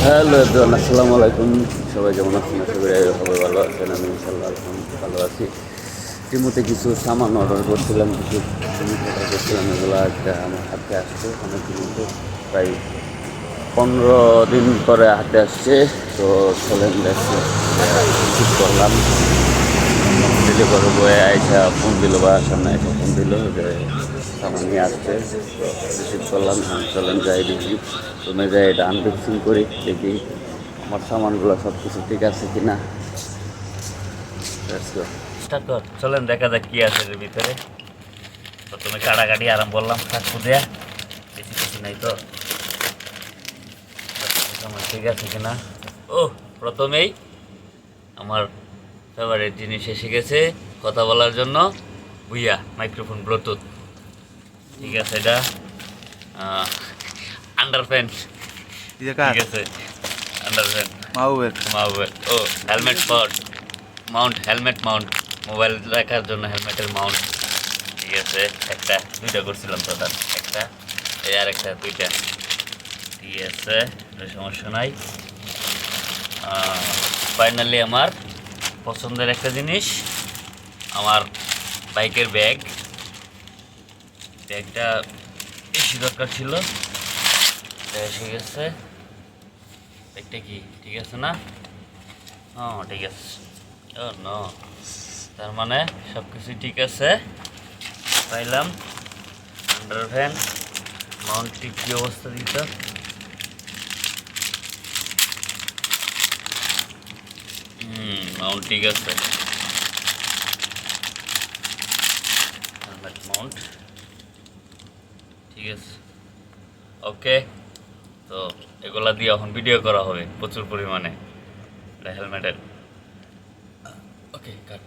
Hello everyone, আসসালামু আলাইকুম। সবাই কেমন আছেন? আশা করি সবাই ভালো আছেন। আমি ইনশাল্লাহ ভালো আছি। টিমুতে কিছু সামান অর্ডার করছিলাম, কিছু জিনিস অর্ডার করছিলাম, এগুলো একটা আমার হাতে আসছে অনেক দিন মতো, প্রায় 15 দিন পরে হাতে আসছে। তো চলেন দেখছি ঠিক করলাম। ডেলিভারি বয়ে আইসা ফোন দিল, বা সামনে আইসা ফোন দিল যে সামান নিয়ে আসছে। তো রিসিভ করলাম। চলেন যাই দেখি, রুমে যাই, এটা আনবক্সিং করি, দেখি আমার সামানগুলো সব কিছু ঠিক আছে কিনা। স্টার্ট কর, চলেন দেখা যাক কি আছে এর ভিতরে। প্রথমে কাটাকাটি আরাম করলাম, কাকু দেয়া বেশি কিছু নাই তো, সামান ঠিক আছে কিনা। ও, প্রথমেই আমার ফেভারিট জিনিস এসে গেছে কথা বলার জন্য, বুইয়া মাইক্রোফোন ব্লুটুথ। ঠিক আছে, এটা আন্ডার প্যান্ট, ঠিক আছে, আন্ডার প্যান্ট মাউবের। ও, helmet mount, helmet mount, mobile রাখার জন্য হেলমেটের মাউন্ট। ঠিক আছে, একটা দুইটা করছিলাম তো, তার একটা এই আর একটা দুইটা। ঠিক আছে, সমস্যা নাই। ফাইনালি আমার পছন্দের একটা জিনিস, আমার বাইকের ব্যাগটা বেশি দরকার ছিল, এসে গেছে। ব্যাগটা কি ঠিক আছে না? হ্যাঁ ঠিক আছে। ও নো, তার মানে সব কিছুই ঠিক আছে, পাইলাম। আন্ডার ভ্যান মাউন্টটি কী অবস্থা দিত? মাউন্ট ঠিক আছে, হেলমেট মাউন্ট ঠিক আছে, ওকে। তো এগুলা দিয়ে এখন ভিডিও করা হবে প্রচুর পরিমাণে, হেলমেটের। ওকে, কাট।